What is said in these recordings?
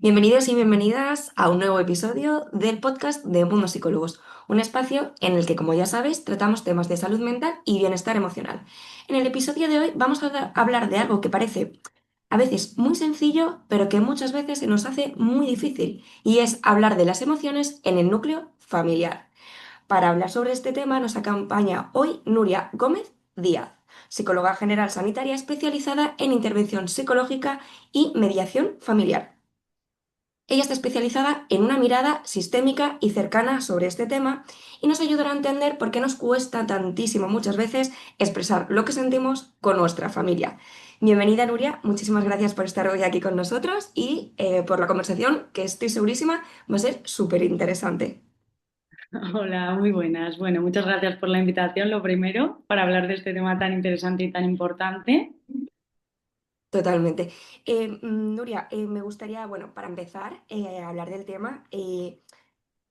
Bienvenidos y bienvenidas a un nuevo episodio del podcast de Mundo Psicólogos, un espacio en el que, como ya sabéis, tratamos temas de salud mental y bienestar emocional. En el episodio de hoy vamos a hablar de algo que parece a veces muy sencillo, pero que muchas veces se nos hace muy difícil, y es hablar de las emociones en el núcleo familiar. Para hablar sobre este tema nos acompaña hoy Nuria Gómez Díaz, psicóloga general sanitaria especializada en intervención psicológica y mediación familiar. Ella está especializada en una mirada sistémica y cercana sobre este tema y nos ayudará a entender por qué nos cuesta tantísimo muchas veces expresar lo que sentimos con nuestra familia. Bienvenida, Nuria, muchísimas gracias por estar hoy aquí con nosotros y por la conversación, que estoy segurísima va a ser súper interesante. Hola, muy buenas. Bueno, muchas gracias por la invitación, lo primero, para hablar de este tema tan interesante y tan importante. Totalmente. Nuria, me gustaría, bueno, para empezar a hablar del tema,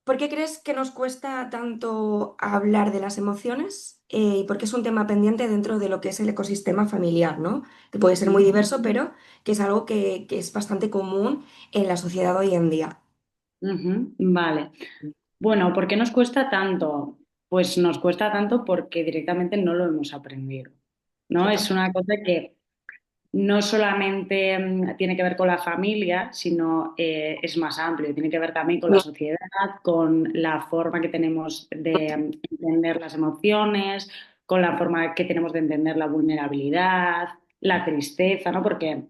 ¿por qué crees que nos cuesta tanto hablar de las emociones? Y por qué es un tema pendiente dentro de lo que es el ecosistema familiar, ¿no? Que puede ser muy diverso, pero que es algo que es bastante común en la sociedad hoy en día. Ujú, vale. Bueno, ¿por qué nos cuesta tanto? Pues nos cuesta tanto porque directamente no lo hemos aprendido, ¿no? Total. Es una cosa que no solamente tiene que ver con la familia, sino es más amplio, tiene que ver también con la sociedad, con la forma que tenemos de entender las emociones, con la forma que tenemos de entender la vulnerabilidad, la tristeza, ¿no? Porque,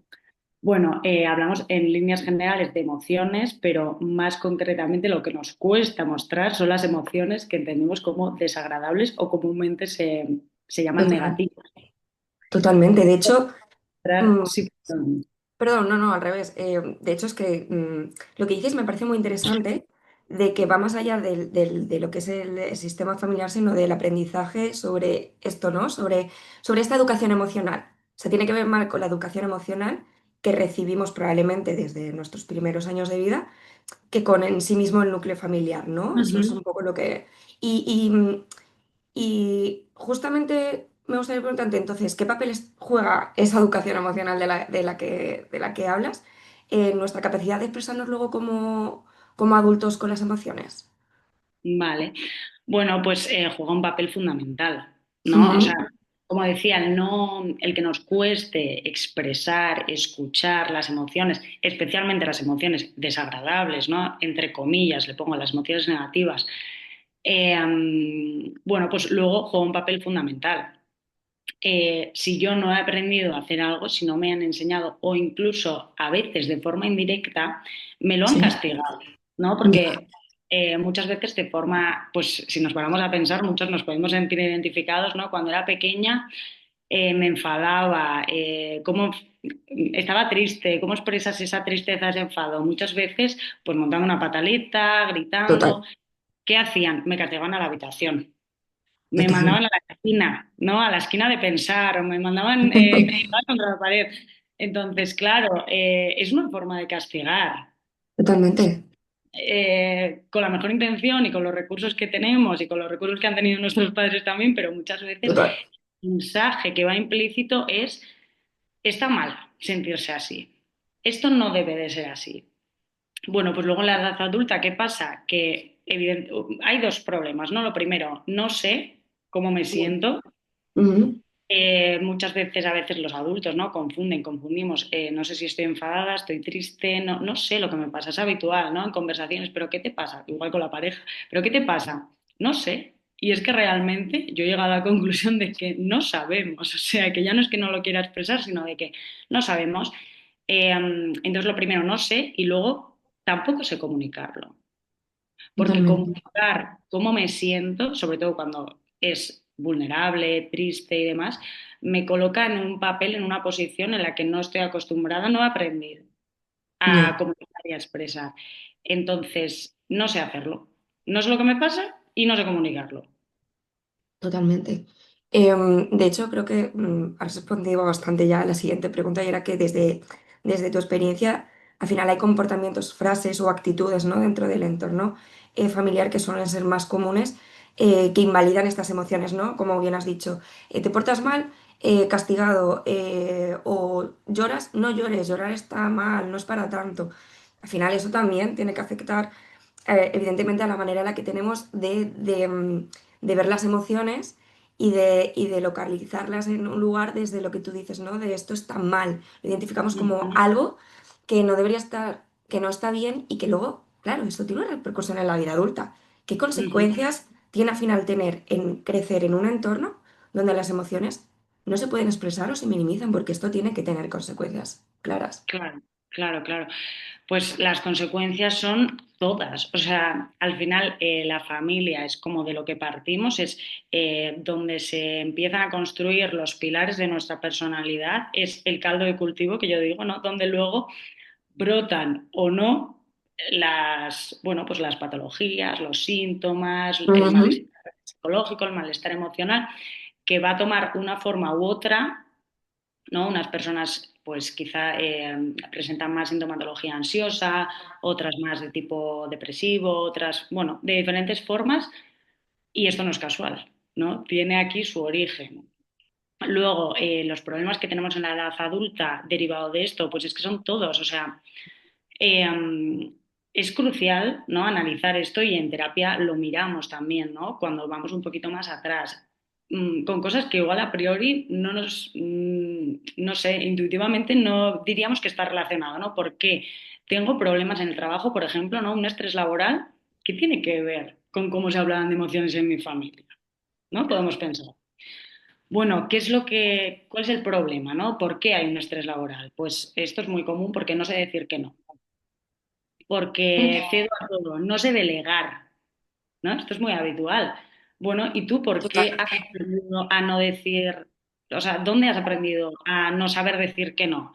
bueno, hablamos en líneas generales de emociones, pero más concretamente lo que nos cuesta mostrar son las emociones que entendemos como desagradables o comúnmente se llaman Total. negativas. Totalmente. De hecho, mm, Sí, perdón. perdón, no, no, al revés. De hecho, es que lo que dices me parece muy interesante, de que va más allá de lo que es el sistema familiar, sino del aprendizaje sobre esto, ¿no? Sobre esta educación emocional. O sea, tiene que ver más con la educación emocional que recibimos probablemente desde nuestros primeros años de vida, que con en sí mismo el núcleo familiar, ¿no? Eso es Ujú. un poco lo que... Y justamente me gustaría preguntarte entonces, ¿qué papeles juega esa educación emocional de la que hablas en nuestra capacidad de expresarnos luego como adultos con las emociones? Vale. Bueno, pues juega un papel fundamental, ¿no? O sea, Ujú. como decía, no el que nos cueste expresar, escuchar las emociones, especialmente las emociones desagradables, ¿no? Entre comillas, le pongo las emociones negativas. Bueno, pues luego juega un papel fundamental. Si yo no he aprendido a hacer algo, si no me han enseñado o incluso a veces de forma indirecta, me lo han Sí. castigado, ¿no? Ya. Porque muchas veces de forma, pues si nos paramos a pensar, muchos nos podemos sentir identificados, ¿no? Cuando era pequeña me enfadaba, estaba triste, cómo expresas esa tristeza, ese enfado. Muchas veces, pues montando una pataleta, gritando. Total, ¿Qué hacían? Me castigaban a la habitación, me total. mandaban a la esquina, ¿no? A la esquina de pensar, o me mandaban me llevaban contra la pared. Entonces, claro, es una forma de castigar. Totalmente. Con la mejor intención y con los recursos que tenemos y con los recursos que han tenido nuestros padres también, pero muchas veces Total. el mensaje que va implícito es, está mal sentirse así. Esto no debe de ser así. Bueno, pues luego en la edad adulta, ¿qué pasa? Que hay dos problemas, ¿no? Lo primero, no sé cómo me siento. Ujú. Muchas veces, a veces los adultos, ¿no? Confundimos. No sé si estoy enfadada, estoy triste, no sé lo que me pasa. Es habitual, ¿no? En conversaciones, ¿pero qué te pasa? Igual con la pareja, ¿pero qué te pasa? No sé. Y es que realmente yo he llegado a la conclusión de que no sabemos. O sea, que ya no es que no lo quiera expresar, sino de que no sabemos. Entonces, lo primero, no sé, y luego tampoco sé comunicarlo. Porque Totalmente. comunicar cómo me siento, sobre todo cuando es vulnerable, triste y demás, me coloca en un papel, en una posición en la que no estoy acostumbrada, no he aprendido a Ya. comunicar y a expresar. Entonces, no sé hacerlo. No sé lo que me pasa y no sé comunicarlo. Totalmente. De hecho, creo que has respondido bastante ya a la siguiente pregunta, y era que desde tu experiencia, al final hay comportamientos, frases o actitudes, ¿no? Dentro del entorno familiar, que suelen ser más comunes, que invalidan estas emociones, ¿no? Como bien has dicho, te portas mal, castigado, o lloras, no llores, llorar está mal, no es para tanto. al final eso también tiene que afectar evidentemente a la manera en la que tenemos de ver las emociones y de localizarlas en un lugar desde lo que tú dices, ¿no? De esto está mal. Lo identificamos como Ujú. algo que no debería estar, que no está bien y que luego, claro, esto tiene una repercusión en la vida adulta. ¿Qué Ujú. consecuencias tiene al final tener en crecer en un entorno donde las emociones no se pueden expresar o se minimizan? Porque esto tiene que tener consecuencias claras. Claro, claro, claro. Pues las consecuencias son todas. O sea, al final la familia es como de lo que partimos, es donde se empiezan a construir los pilares de nuestra personalidad, es el caldo de cultivo que yo digo, ¿no? Donde luego brotan o no bueno, pues las patologías, los síntomas, el Ujú. malestar psicológico, el malestar emocional, que va a tomar una forma u otra, ¿no? Unas personas pues quizá presentan más sintomatología ansiosa, otras más de tipo depresivo, otras, bueno, de diferentes formas y esto no es casual, ¿no? Tiene aquí su origen. Luego, los problemas que tenemos en la edad adulta derivado de esto, pues es que son todos, o sea, eh, es crucial, ¿no? Analizar esto y en terapia lo miramos también, ¿no? Cuando vamos un poquito más atrás, con cosas que igual a priori no sé, intuitivamente no diríamos que está relacionado, ¿no? Porque tengo problemas en el trabajo, por ejemplo, ¿no? Un estrés laboral, ¿qué tiene que ver con cómo se hablaban de emociones en mi familia? ¿No? Podemos pensar. Bueno, cuál es el problema, ¿no? ¿Por qué hay un estrés laboral? Pues esto es muy común porque no sé decir que no, porque cedo a todo, no sé delegar, ¿no? Esto es muy habitual. Bueno, ¿y tú por qué has aprendido a no decir, o sea, dónde has aprendido a no saber decir que no?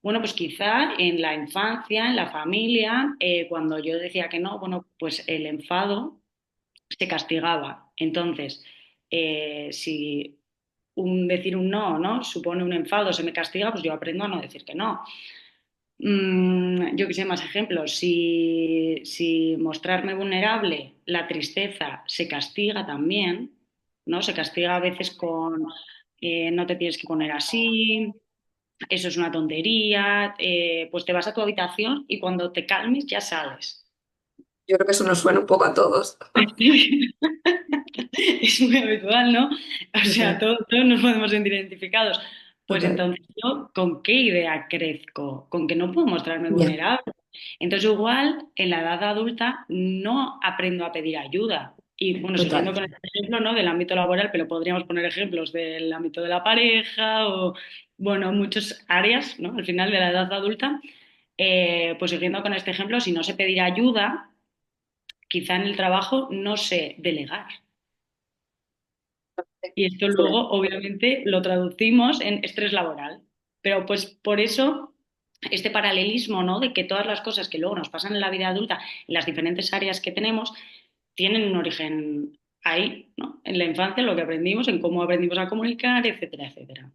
Bueno, pues quizá en la infancia, en la familia, cuando yo decía que no, bueno, pues el enfado se castigaba. Entonces, si decir un no, ¿no? Supone un enfado, se me castiga, pues yo aprendo a no decir que no. Yo qué sé, más ejemplos. Si mostrarme vulnerable, la tristeza se castiga también, ¿no? Se castiga a veces con no te tienes que poner así, eso es una tontería, pues te vas a tu habitación y cuando te calmes ya sales. Yo creo que eso nos suena un poco a todos. Es muy habitual, ¿no? O sea, Total, todos nos podemos sentir identificados. Pues total. entonces, ¿yo con qué idea crezco? ¿Con que no puedo mostrarme Ya, vulnerable? Entonces, igual, en la edad adulta no aprendo a pedir ayuda. Y bueno, siguiendo total. con este ejemplo, ¿no? Del ámbito laboral, pero podríamos poner ejemplos del ámbito de la pareja o, bueno, muchas áreas, ¿no? Al final de la edad adulta, pues siguiendo con este ejemplo, si no sé pedir ayuda, quizá en el trabajo no sé delegar. Y esto Sí. luego, obviamente, lo traducimos en estrés laboral. Pero pues por eso, este paralelismo, ¿no? De que todas las cosas que luego nos pasan en la vida adulta, en las diferentes áreas que tenemos, tienen un origen ahí, ¿no? En la infancia, en lo que aprendimos, en cómo aprendimos a comunicar, etcétera, etcétera.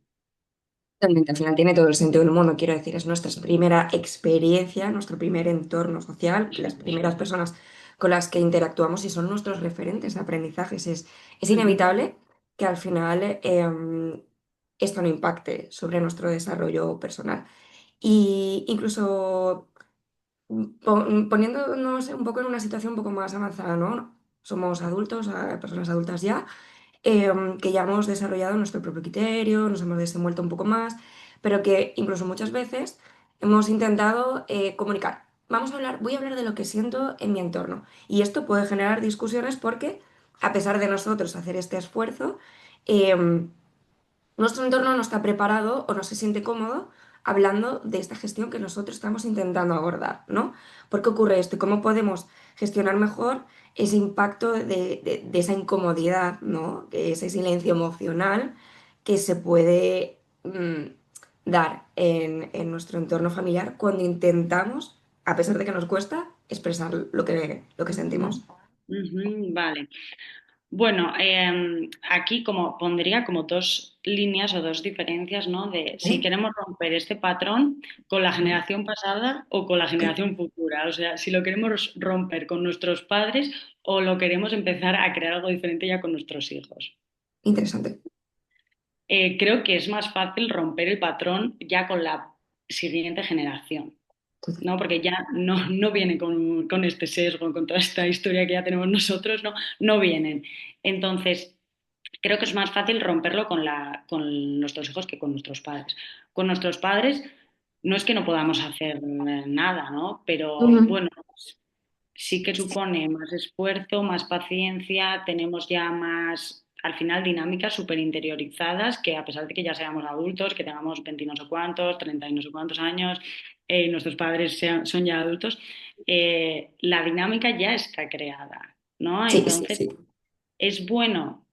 Totalmente, al final tiene todo el sentido del mundo, quiero decir, es nuestra primera experiencia, nuestro primer entorno social, las primeras personas con las que interactuamos y son nuestros referentes de aprendizajes. Es Ujú. inevitable que al final esto no impacte sobre nuestro desarrollo personal. Y incluso poniéndonos un poco en una situación un poco más avanzada, ¿no? Somos adultos, personas adultas ya, que ya hemos desarrollado nuestro propio criterio, nos hemos desenvuelto un poco más, pero que incluso muchas veces hemos intentado comunicar. Voy a hablar de lo que siento en mi entorno. Y esto puede generar discusiones porque, a pesar de nosotros hacer este esfuerzo, em, nuestro entorno no está preparado o no se siente cómodo hablando de esta gestión que nosotros estamos intentando abordar, ¿no? ¿Por qué ocurre esto? ¿Y cómo podemos gestionar mejor ese impacto de esa incomodidad, ¿no? Ese silencio emocional que se puede dar en nuestro entorno familiar cuando intentamos, a pesar de que nos cuesta, expresar lo que sentimos. Ujú, vale. Bueno, aquí como pondría como dos líneas o dos diferencias, ¿no? De si ¿Vale? queremos romper este patrón con la generación pasada o con la generación futura. O sea, si lo queremos romper con nuestros padres o lo queremos empezar a crear algo diferente ya con nuestros hijos. Interesante. Creo que es más fácil romper el patrón ya con la siguiente generación. ¿no? Porque ya no vienen con este sesgo, con toda esta historia que ya tenemos nosotros, no vienen. Entonces, creo que es más fácil romperlo con nuestros hijos que con nuestros padres. Con nuestros padres no es que no podamos hacer nada, ¿no? Pero Ujú. bueno, pues, sí que supone más esfuerzo, más paciencia, tenemos ya más, al final, dinámicas súper interiorizadas que a pesar de que ya seamos adultos, que tengamos 20 y no sé cuántos, 30 y no sé cuántos años, y nuestros padres son ya adultos, la dinámica ya está creada, ¿no? Sí, sí, Entonces, sí. es bueno,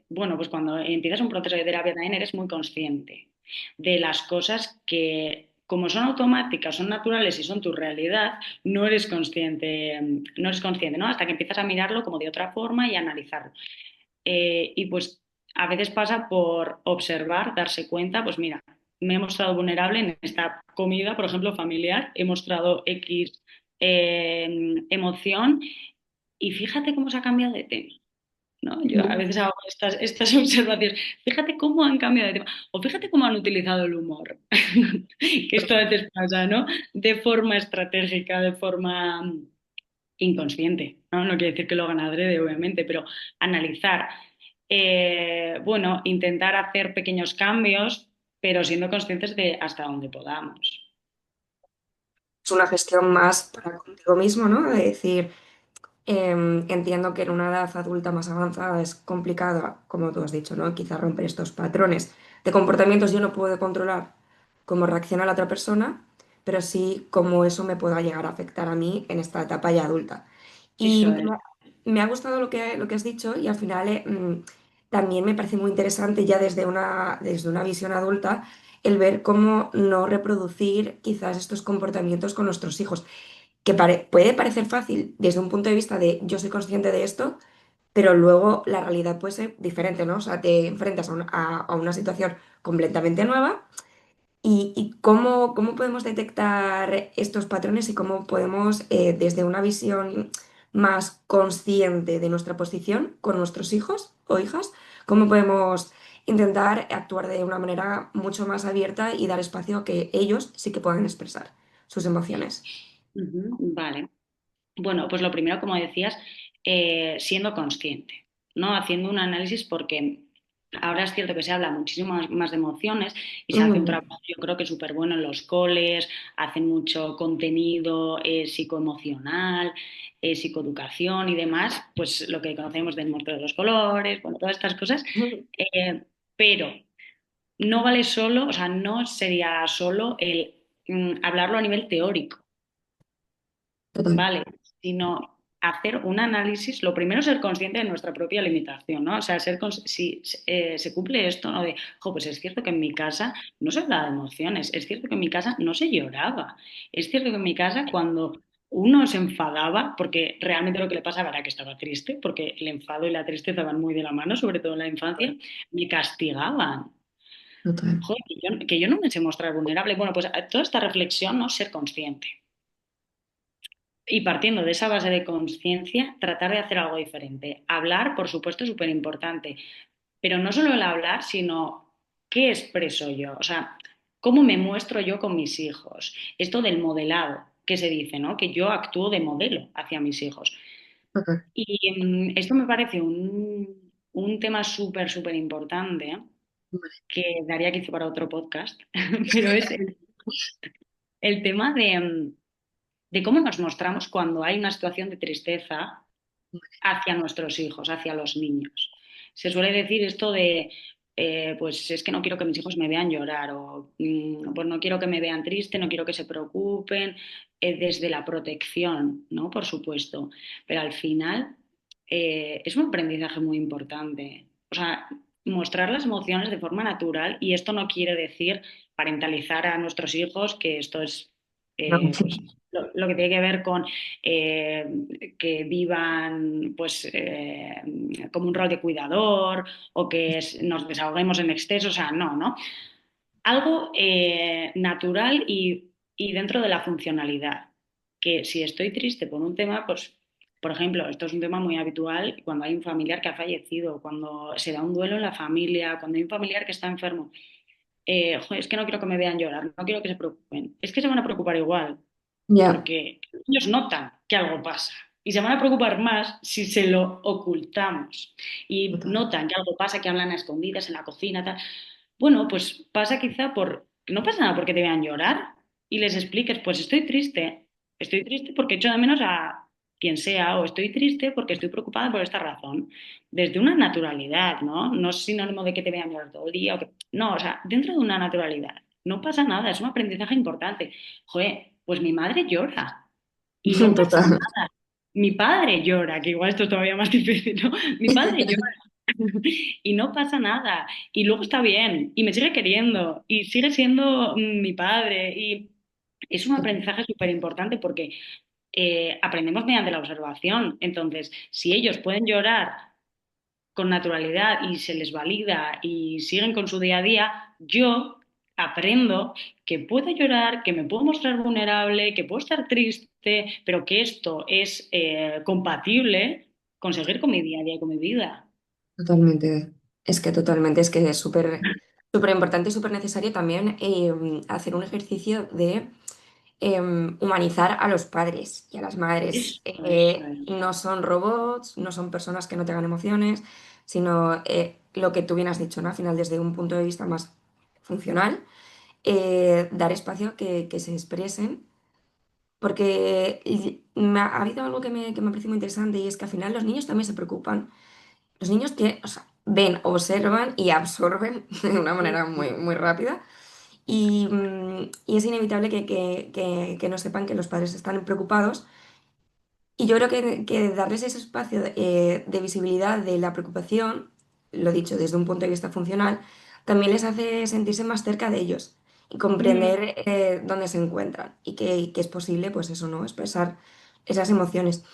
bueno, pues cuando empiezas un proceso de terapia también eres muy consciente de las cosas que, como son automáticas, son naturales y son tu realidad, no eres consciente, ¿no? Hasta que empiezas a mirarlo como de otra forma y a analizarlo. Y pues a veces pasa por observar, darse cuenta, pues mira, me he mostrado vulnerable en esta comida, por ejemplo, familiar, he mostrado X emoción y fíjate cómo se ha cambiado de tema. ¿No? Yo a veces hago estas observaciones. Fíjate cómo han cambiado de tema. O fíjate cómo han utilizado el humor. Que esto a veces pasa, ¿no? De forma estratégica, de forma inconsciente. No quiere decir que lo hagan adrede, obviamente, pero analizar. Bueno, intentar hacer pequeños cambios, pero siendo conscientes de hasta dónde podamos. Es una gestión más para contigo mismo, ¿no? De decir, entiendo que en una edad adulta más avanzada es complicado, como tú has dicho, ¿no? Quizá romper estos patrones de comportamientos yo no puedo controlar cómo reacciona la otra persona, pero sí cómo eso me pueda llegar a afectar a mí en esta etapa ya adulta. Y Eso es. me ha gustado lo que has dicho y al final también me parece muy interesante ya desde una visión adulta el ver cómo no reproducir quizás estos comportamientos con nuestros hijos que puede parecer fácil desde un punto de vista de yo soy consciente de esto, pero luego la realidad puede ser diferente, ¿no? O sea, te enfrentas a una situación completamente nueva y cómo podemos detectar estos patrones y cómo podemos, desde una visión más consciente de nuestra posición con nuestros hijos o hijas, cómo podemos intentar actuar de una manera mucho más abierta y dar espacio a que ellos sí que puedan expresar sus emociones. Ujú, vale. Bueno, pues lo primero, como decías, siendo consciente, ¿no? Haciendo un análisis porque ahora es cierto que se habla muchísimo más de emociones y se hace un Mm. trabajo, yo creo que súper bueno en los coles, hacen mucho contenido psicoemocional, psicoeducación y demás, pues lo que conocemos del muerto de los colores, bueno, todas estas cosas, pero no vale solo, o sea, no sería solo el hablarlo a nivel teórico. Total. Vale, sino hacer un análisis, lo primero es ser consciente de nuestra propia limitación, ¿no? O sea, si se cumple esto, ¿no? De, jo, pues es cierto que en mi casa no se hablaba de emociones, es cierto que en mi casa no se lloraba, es cierto que en mi casa cuando uno se enfadaba, porque realmente lo que le pasaba era que estaba triste, porque el enfado y la tristeza van muy de la mano, sobre todo en la infancia, me castigaban. Total. Joder, que yo no me sé mostrar vulnerable. Bueno, pues toda esta reflexión, ¿no? Ser consciente. Y partiendo de esa base de conciencia, tratar de hacer algo diferente. Hablar, por supuesto, es súper importante, pero no solo el hablar, sino qué expreso yo, o sea, cómo me muestro yo con mis hijos. Esto del modelado, que se dice, ¿no? Que yo actúo de modelo hacia mis hijos. Total. Y esto me parece un tema súper importante, ¿eh? Que daría quizá para otro podcast, pero es el tema de cómo nos mostramos cuando hay una situación de tristeza hacia nuestros hijos, hacia los niños. Se suele decir esto de, pues es que no quiero que mis hijos me vean llorar o pues no quiero que me vean triste, no quiero que se preocupen, desde la protección, ¿no? Por supuesto. Pero al final es un aprendizaje muy importante. O sea, mostrar las emociones de forma natural y esto no quiere decir parentalizar a nuestros hijos, que esto es No. pues, lo que tiene que ver con que vivan pues como un rol de cuidador o que nos desahoguemos en exceso, o sea, no. Algo natural y dentro de la funcionalidad. Que si estoy triste por un tema, pues, por ejemplo, esto es un tema muy habitual cuando hay un familiar que ha fallecido, cuando se da un duelo en la familia, cuando hay un familiar que está enfermo. "Joder, es que no quiero que me vean llorar, no quiero que se preocupen". Es que se van a preocupar igual, Ya, porque ellos notan que algo pasa y se van a preocupar más si se lo ocultamos y total. notan que algo pasa, que hablan a escondidas en la cocina, tal. Bueno, pues pasa quizá por, no pasa nada porque te vean llorar y les expliques, pues estoy triste porque echo de menos a quien sea o estoy triste porque estoy preocupada por esta razón, desde una naturalidad, ¿no? No es sinónimo de que te vean llorar todo el día, no, o sea, dentro de una naturalidad. No pasa nada, es un aprendizaje importante. Joder, pues mi madre llora y no pasa Total. nada. Mi padre llora, que igual esto es todavía más difícil, ¿no? Mi padre llora y no pasa nada. Y luego está bien y me sigue queriendo y sigue siendo mi padre. Y es un aprendizaje súper importante porque aprendemos mediante la observación. Entonces, si ellos pueden llorar con naturalidad y se les valida y siguen con su día a día, yo aprendo que puedo llorar, que me puedo mostrar vulnerable, que puedo estar triste, pero que esto es compatible con seguir con mi día a día y con mi vida. Totalmente. Es que es súper importante y súper necesario también hacer un ejercicio de humanizar a los padres y a las madres. Eso es. No son robots, no son personas que no tengan emociones, sino lo que tú bien has dicho, ¿no? Al final, desde un punto de vista más funcional, dar espacio a que se expresen, porque ha habido algo que me parece muy interesante y es que al final los niños también se preocupan. Los niños o sea, ven, observan y absorben de una manera muy rápida. Y es inevitable que no sepan que los padres están preocupados. Y yo creo que darles ese espacio de visibilidad de la preocupación, lo dicho desde un punto de vista funcional, también les hace sentirse más cerca de ellos y Mm. comprender dónde se encuentran y que es posible, pues eso, ¿no? Expresar esas emociones.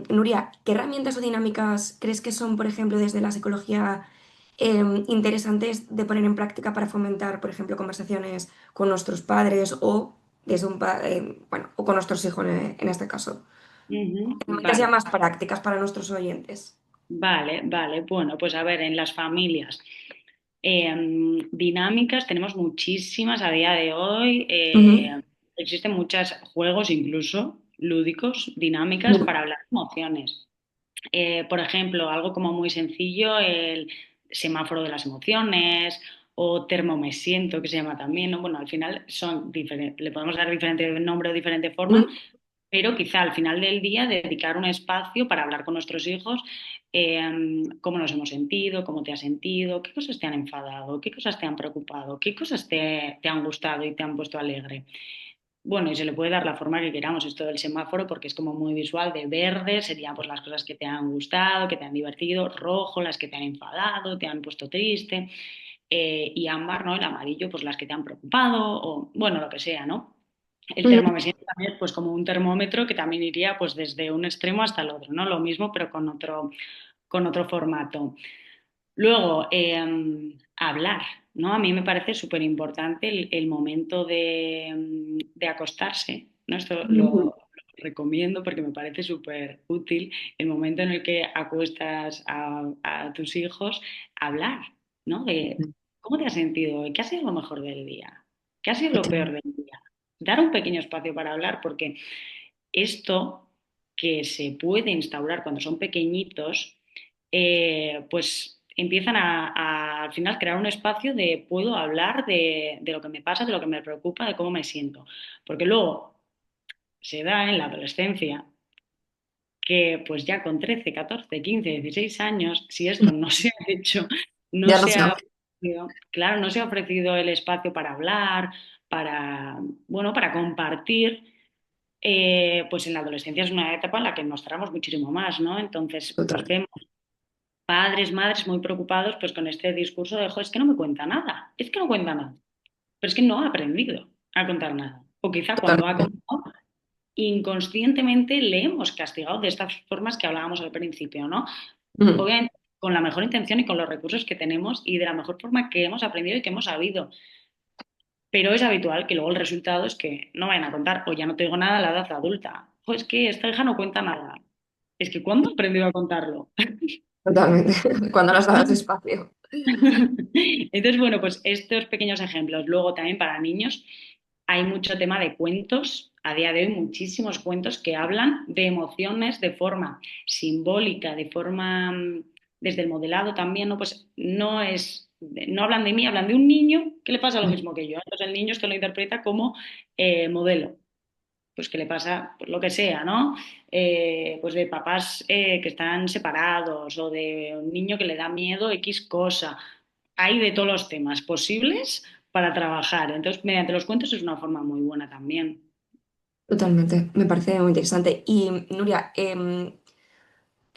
Nuria, ¿qué herramientas o dinámicas crees que son, por ejemplo, desde la psicología interesantes de poner en práctica para fomentar, por ejemplo, conversaciones con nuestros padres o desde bueno, o con nuestros hijos en este caso? Ujú. Herramientas ya Vale, más prácticas para nuestros oyentes. vale, vale. Bueno, pues a ver, en las familias dinámicas tenemos muchísimas a día de hoy. Ujú, Existen muchos juegos, incluso lúdicos, dinámicas ujú, para hablar de emociones. Por ejemplo, algo como muy sencillo, el semáforo de las emociones o termomesiento, que se llama también, ¿no? Bueno, al final son diferentes, le podemos dar diferente nombre o diferente forma, ujú, pero quizá al final del día dedicar un espacio para hablar con nuestros hijos, cómo nos hemos sentido, cómo te has sentido, qué cosas te han enfadado, qué cosas te han preocupado, qué cosas te han gustado y te han puesto alegre. Bueno, y se le puede dar la forma que queramos esto del semáforo porque es como muy visual. De verde serían pues las cosas que te han gustado, que te han divertido, rojo las que te han enfadado, te han puesto triste, y ámbar, ¿no? El amarillo, pues las que te han preocupado o bueno, lo que sea, ¿no? El ujú. termomesito también es pues como un termómetro que también iría pues desde un extremo hasta el otro, ¿no? Lo mismo pero con otro formato. Luego, hablar, ¿no? A mí me parece súper importante el momento de acostarse, ¿no? Esto Ujú. lo recomiendo porque me parece súper útil el momento en el que acuestas a tus hijos, hablar, ¿no? De cómo te has sentido hoy, qué ha sido lo mejor del día, qué ha sido lo peor Total. del día. Dar un pequeño espacio para hablar porque esto que se puede instaurar cuando son pequeñitos, pues empiezan al final crear un espacio de puedo hablar de lo que me pasa, de lo que me preocupa, de cómo me siento. Porque luego se da en la adolescencia que pues ya con 13, 14, 15, 16 años, si esto no se ha hecho, no Ya no se sé. ha ofrecido, claro, no se ha ofrecido el espacio para hablar, para, bueno, para compartir, pues en la adolescencia es una etapa en la que nos tardamos muchísimo más, ¿no? Entonces, Total. pues vemos padres, madres muy preocupados pues con este discurso de, "Jo, es que no me cuenta nada, es que no cuenta nada, pero es que no ha aprendido a contar nada". O quizá cuando ha Totalmente. contado, inconscientemente le hemos castigado de estas formas que hablábamos al principio, ¿no? Ujú. Obviamente con la mejor intención y con los recursos que tenemos y de la mejor forma que hemos aprendido y que hemos sabido. Pero es habitual que luego el resultado es que no vayan a contar, o ya no te digo nada a la edad adulta. Pues que esta hija no cuenta nada. Es que ¿cuándo ha aprendido a contarlo? Totalmente. Cuando las das espacio. Entonces, bueno, pues estos pequeños ejemplos. Luego también para niños hay mucho tema de cuentos. A día de hoy muchísimos cuentos que hablan de emociones de forma simbólica, de forma desde el modelado también, ¿no? Pues no hablan de mí, hablan de un niño que le pasa lo mismo que yo. Entonces el niño es que lo interpreta como modelo, pues que le pasa pues, lo que sea, ¿no? Pues de papás que están separados o de un niño que le da miedo X cosa. Hay de todos los temas posibles para trabajar. Entonces, mediante los cuentos es una forma muy buena también. Totalmente, me parece muy interesante. Y Nuria, en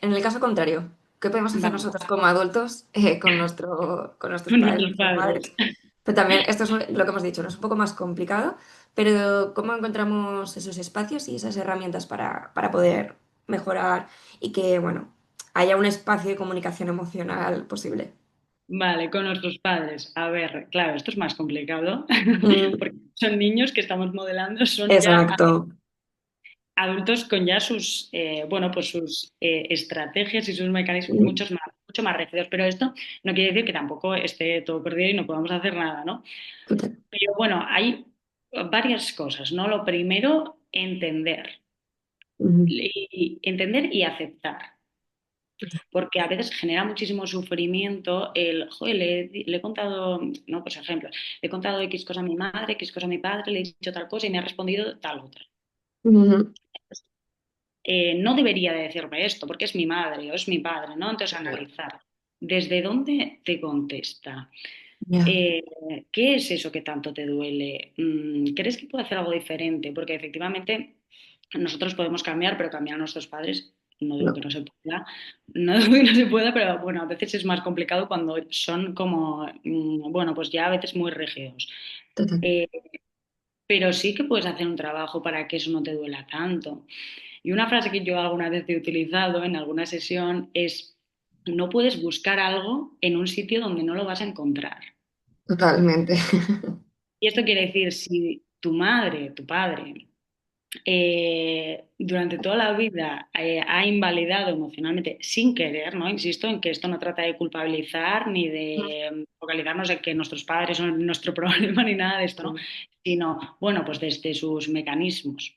el caso contrario, ¿qué podemos hacer Vale, nosotros como adultos con nuestros con padres, nuestros nuestras padres. madres? Pero también, esto es lo que hemos dicho, ¿no? Es un poco más complicado, pero ¿cómo encontramos esos espacios y esas herramientas para poder mejorar y que, bueno, haya un espacio de comunicación emocional posible? Vale, con nuestros padres. A ver, claro, esto es más complicado Mm, porque son niños que estamos modelando, son ya exacto. adultos con ya sus, bueno, pues sus estrategias y sus mecanismos Mm, mucho más rígidos. Pero esto no quiere decir que tampoco esté todo perdido y no podamos hacer nada, ¿no? total. Pero bueno, hay varias cosas, ¿no? Lo primero, entender. Mm, Y aceptar. Porque a veces genera muchísimo sufrimiento el, joder, le he contado, no, pues ejemplos, le he contado X cosa a mi madre, X cosa a mi padre, le he dicho tal cosa y me ha respondido tal otra. mm, No debería de decirme esto porque es mi madre o es mi padre, ¿no? Entonces analizar desde dónde te contesta. ya, Eh, ¿Qué es eso que tanto te duele? ¿Crees que puede hacer algo diferente? Porque efectivamente nosotros podemos cambiar, pero cambiar a nuestros padres no digo que no, no se pueda, no digo que no se pueda, pero bueno, a veces es más complicado cuando son como, bueno, pues ya a veces muy rígidos. total. Eh, pero sí que puedes hacer un trabajo para que eso no te duela tanto. Y una frase que yo alguna vez he utilizado en alguna sesión es, no puedes buscar algo en un sitio donde no lo vas a encontrar. Totalmente. Y esto quiere decir, si tu madre, tu padre, durante toda la vida ha invalidado emocionalmente sin querer, ¿no? Insisto en que esto no trata de culpabilizar ni de focalizarnos en que nuestros padres son nuestro problema ni nada de esto, ¿no? Sino, bueno, pues desde sus mecanismos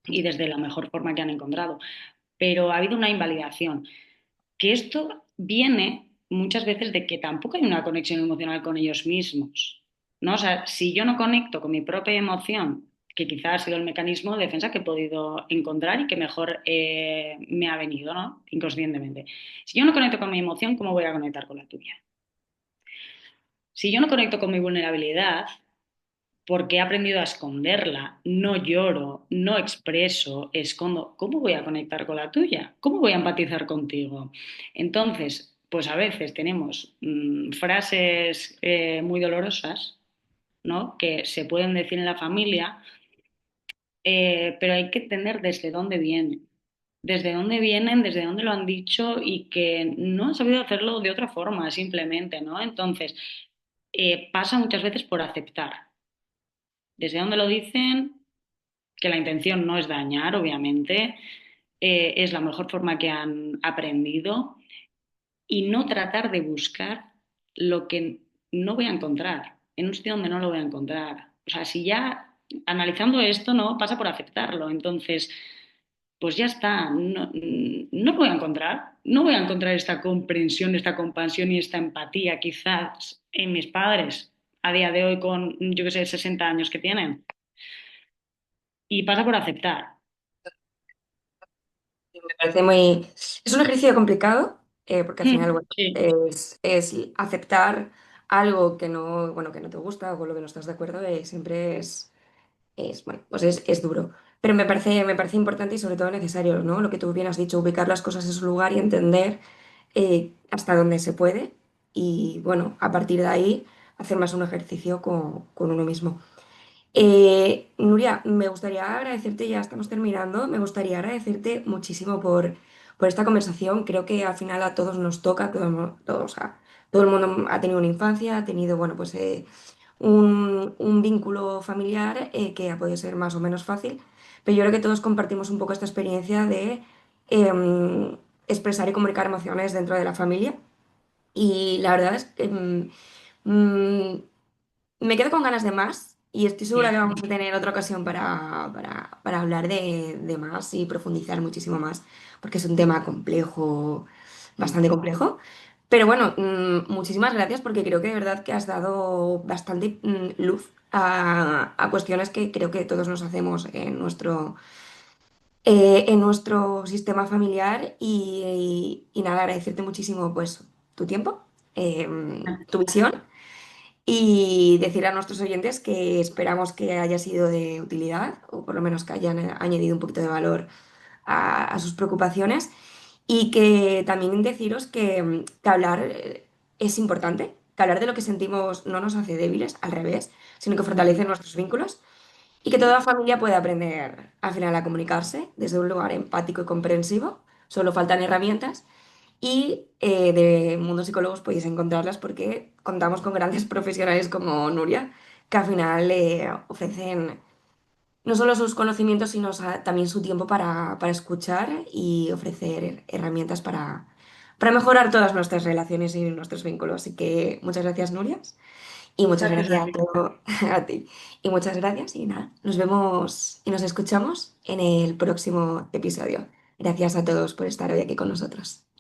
y desde la mejor forma que han encontrado. Pero ha habido una invalidación, que esto viene muchas veces de que tampoco hay una conexión emocional con ellos mismos, ¿no? O sea, si yo no conecto con mi propia emoción, que quizás ha sido el mecanismo de defensa que he podido encontrar y que mejor me ha venido, ¿no? Inconscientemente. Si yo no conecto con mi emoción, ¿cómo voy a conectar con la tuya? Si yo no conecto con mi vulnerabilidad, porque he aprendido a esconderla, no lloro, no expreso, escondo, ¿cómo voy a conectar con la tuya? ¿Cómo voy a empatizar contigo? Entonces, pues a veces tenemos frases muy dolorosas, ¿no? Que se pueden decir en la familia, pero hay que entender desde dónde vienen. Desde dónde vienen, desde dónde lo han dicho y que no han sabido hacerlo de otra forma, simplemente, ¿no? Entonces, pasa muchas veces por aceptar. Desde dónde lo dicen, que la intención no es dañar, obviamente, es la mejor forma que han aprendido y no tratar de buscar lo que no voy a encontrar, en un sitio donde no lo voy a encontrar. O sea, si ya analizando esto, no pasa por aceptarlo, entonces, pues ya está, no lo voy a encontrar, no voy a encontrar esta comprensión, esta compasión y esta empatía quizás en mis padres a día de hoy con, yo qué sé, 60 años que tienen. Y pasa por aceptar. Me parece muy... Es un ejercicio complicado, porque al final, bueno, Sí. es aceptar algo que no, bueno, que no te gusta o con lo que no estás de acuerdo, siempre bueno, pues es duro. Pero me parece importante y sobre todo necesario, ¿no? Lo que tú bien has dicho, ubicar las cosas en su lugar y entender hasta dónde se puede y, bueno, a partir de ahí hacer más un ejercicio con uno mismo. Nuria, me gustaría agradecerte, ya estamos terminando, me gustaría agradecerte muchísimo por esta conversación. Creo que al final a todos nos toca, o sea, todo el mundo ha tenido una infancia, ha tenido, bueno, pues un vínculo familiar que ha podido ser más o menos fácil, pero yo creo que todos compartimos un poco esta experiencia de expresar y comunicar emociones dentro de la familia. Y la verdad es que mm, me quedo con ganas de más y estoy segura que vamos a tener otra ocasión para hablar de más y profundizar muchísimo más, porque es un tema complejo, bastante complejo. Pero bueno, muchísimas gracias porque creo que de verdad que has dado bastante luz a cuestiones que creo que todos nos hacemos en nuestro sistema familiar y nada, agradecerte muchísimo pues tu tiempo, tu visión y decir a nuestros oyentes que esperamos que haya sido de utilidad o por lo menos que hayan añadido un poquito de valor a sus preocupaciones y que también deciros que hablar es importante, que hablar de lo que sentimos no nos hace débiles, al revés, sino que fortalece nuestros vínculos y que toda familia puede aprender al final a comunicarse desde un lugar empático y comprensivo. Solo faltan herramientas y de Mundo Psicólogos podéis encontrarlas porque contamos con grandes profesionales como Nuria, que al final ofrecen no solo sus conocimientos, sino también su tiempo para escuchar y ofrecer herramientas para mejorar todas nuestras relaciones y nuestros vínculos. Así que muchas gracias, Nuria, y muchas Gracias a gracias ti. a ti. Y muchas gracias y nada, nos vemos y nos escuchamos en el próximo episodio. Gracias a todos por estar hoy aquí con nosotros.